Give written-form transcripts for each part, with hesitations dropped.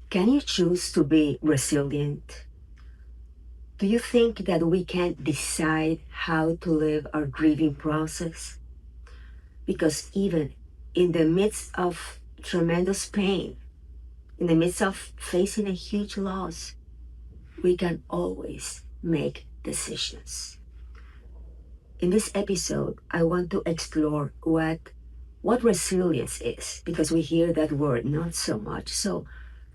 Can you choose to be resilient? Do you think that we can decide how to live our grieving process? Because even in the midst of tremendous pain, in the midst of facing a huge loss, we can always make decisions. In this episode, I want to explore what resilience is, because we hear that word not so much. So,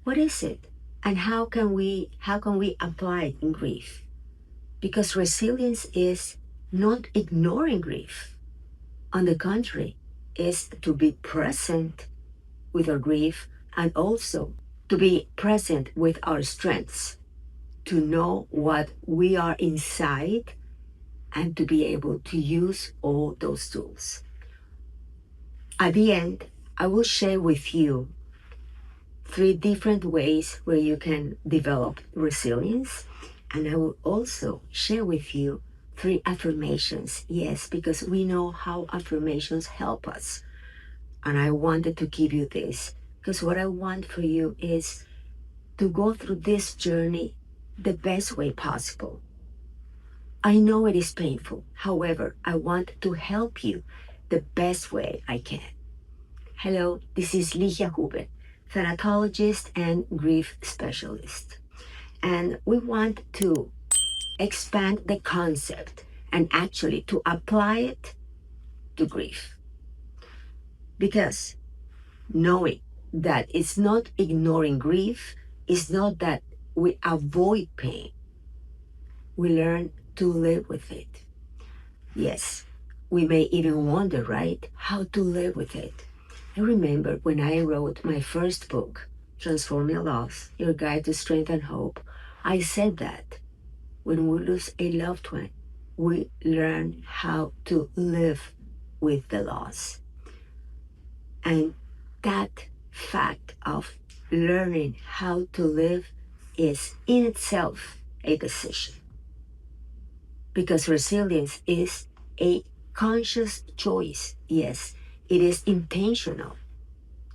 what is it? And how can we apply it in grief? Because resilience is not ignoring grief. On the contrary, is to be present with our grief and also to be present with our strengths, to know what we are inside and to be able to use all those tools. At the end, I will share with you 3 different ways where you can develop resilience. And I will also share with you 3 affirmations. Yes, because we know how affirmations help us. And I wanted to give you this because what I want for you is to go through this journey the best way possible. I know it is painful. However, I want to help you the best way I can. Hello, this is Ligia, thanatologist and grief specialist. And we want to expand the concept and actually to apply it to grief. Because knowing that it's not ignoring grief, it's not that we avoid pain. We learn to live with it. Yes, we may even wonder, right, how to live with it. I remember when I wrote my first book, Transforming Loss, Your Guide to Strength and Hope, I said that when we lose a loved one, we learn how to live with the loss. And that fact of learning how to live is in itself a decision. Because resilience is a conscious choice. Yes, it is intentional.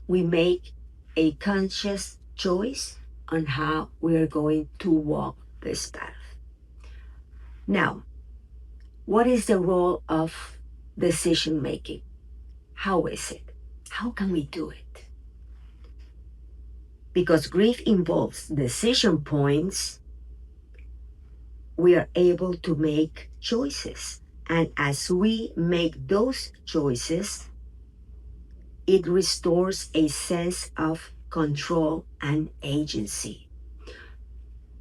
We make a conscious choice on how we are going to walk this path. Now, what is the role of decision making? How is it? How can we do it? Because grief involves decision points, we are able to make choices. And as we make those choices, it restores a sense of control and agency.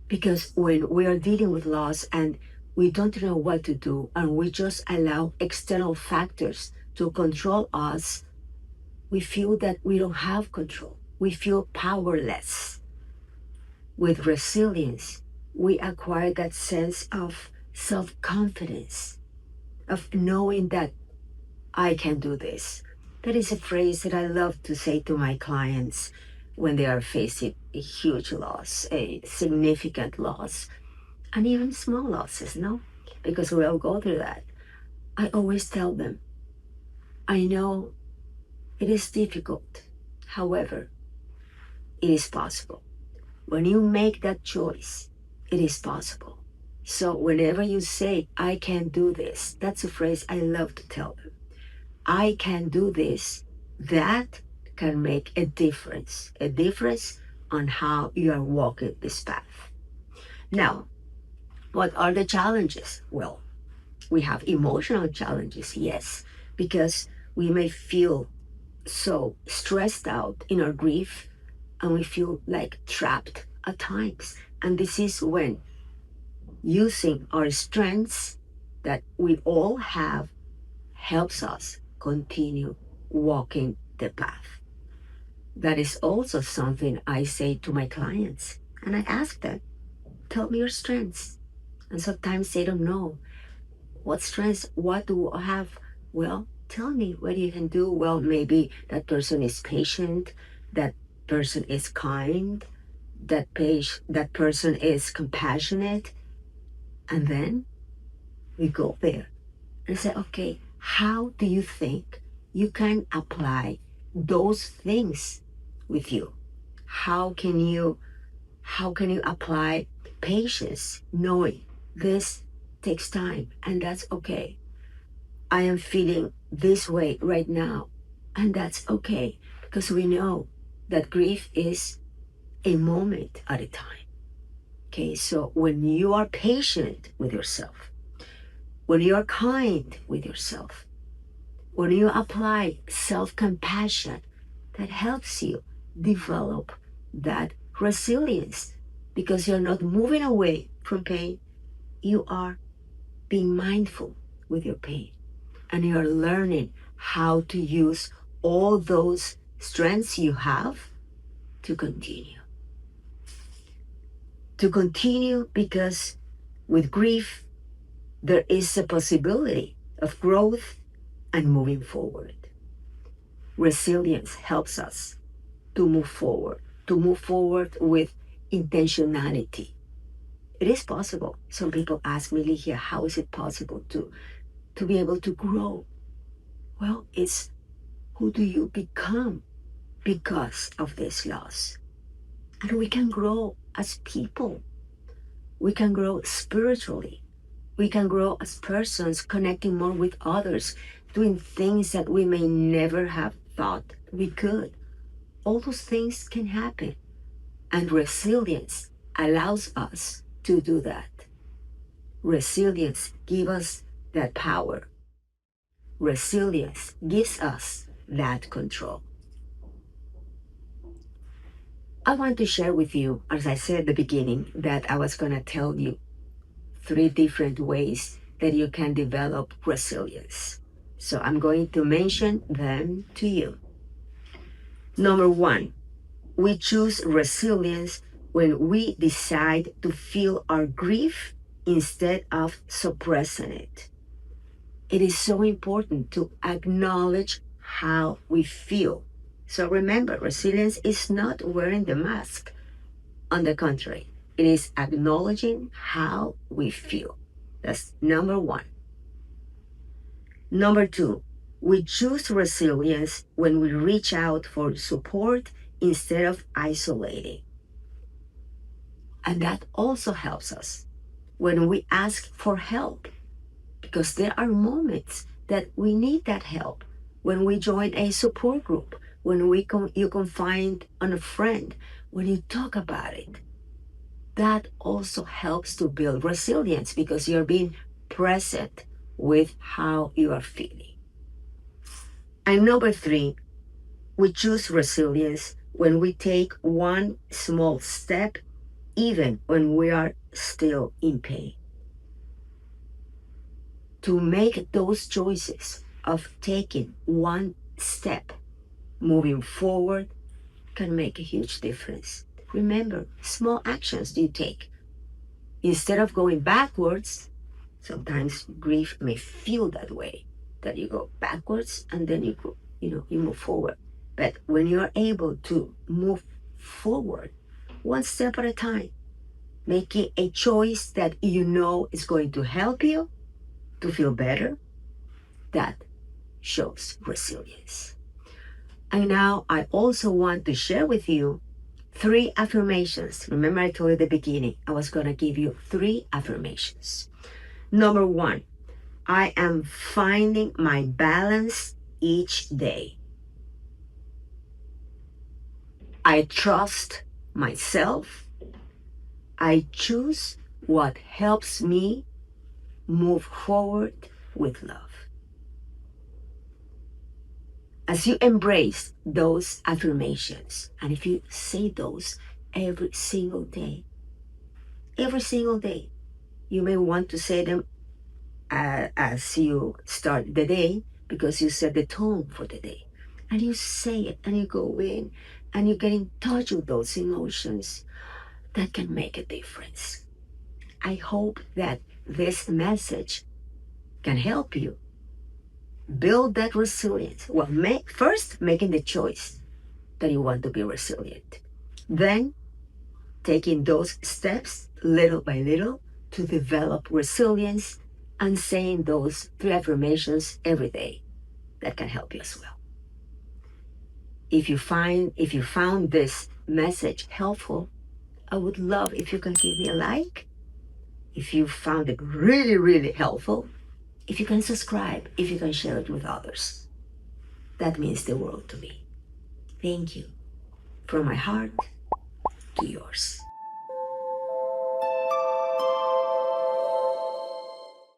Because when we are dealing with loss and we don't know what to do and we just allow external factors to control us, we feel that we don't have control. We feel powerless. With resilience, we acquire that sense of self-confidence, of knowing that I can do this. That is a phrase that I love to say to my clients when they are facing a huge loss, a significant loss, and even small losses, no? Because we all go through that. I always tell them, I know it is difficult. However, it is possible. When you make that choice, it is possible. So whenever you say, I can do this, that's a phrase I love to tell them. I can do this. That can make a difference on how you are walking this path. Now, what are the challenges? Well, we have emotional challenges, yes, because we may feel so stressed out in our grief and we feel like trapped at times. And this is when using our strengths that we all have helps us continue walking the path. That is also something I say to my clients. And I ask them, tell me your strengths. And sometimes they don't know. What strengths? What do I have? Well, tell me what you can do. Well, maybe that person is patient, that person is kind, that person is compassionate. And then we go there and say, okay, how do you think you can apply those things with you? how can you apply patience, knowing this takes time and that's okay. I am feeling this way right now, and that's okay, because we know that grief is a moment at a time. Okay, so when you are patient with yourself, when you are kind with yourself, when you apply self-compassion, that helps you develop that resilience, because you're not moving away from pain, you are being mindful with your pain, and you're learning how to use all those strengths you have to continue. To continue, because with grief, there is a possibility of growth and moving forward. Resilience helps us to move forward with intentionality. It is possible. Some people ask me, Ligia, how is it possible to be able to grow? Well, it's who do you become because of this loss? And we can grow as people. We can grow spiritually. We can grow as persons, connecting more with others, doing things that we may never have thought we could. All those things can happen. And resilience allows us to do that. Resilience gives us that power. Resilience gives us that control. I want to share with you, as I said at the beginning, that I was going to tell you 3 different ways that you can develop resilience. So I'm going to mention them to you. Number 1, we choose resilience when we decide to feel our grief instead of suppressing it. It is so important to acknowledge how we feel. So remember, resilience is not wearing the mask. On the contrary, it is acknowledging how we feel. That's number 1. Number 2, we choose resilience when we reach out for support instead of isolating. And that also helps us when we ask for help, because there are moments that we need that help. When we join a support group, when you confide on a friend, when you talk about it, that also helps to build resilience, because you're being present with how you are feeling. And number 3, we choose resilience when we take one small step, even when we are still in pain. To make those choices of taking one step, moving forward, can make a huge difference. Remember, small actions you take. Instead of going backwards, sometimes grief may feel that way, that you go backwards and then you go, you move forward. But when you're able to move forward, one step at a time, making a choice that you know is going to help you to feel better, that shows resilience. And now I also want to share with you 3 affirmations. Remember, I told you at the beginning, I was going to give you 3 affirmations. Number 1, I am finding my balance each day. I trust myself. I choose what helps me move forward with love. As you embrace those affirmations, and if you say those every single day, you may want to say them as you start the day, because you set the tone for the day. And you say it, and you go in, and you get in touch with those emotions. That can make a difference. I hope that this message can help you build that resilience. Well, first making the choice that you want to be resilient. Then taking those steps little by little to develop resilience, and saying those 3 affirmations every day. That can help you as well. If you found this message helpful, I would love if you can give me a like. If you found it really, really helpful, if you can subscribe, if you can share it with others. That means the world to me. Thank you. From my heart to yours.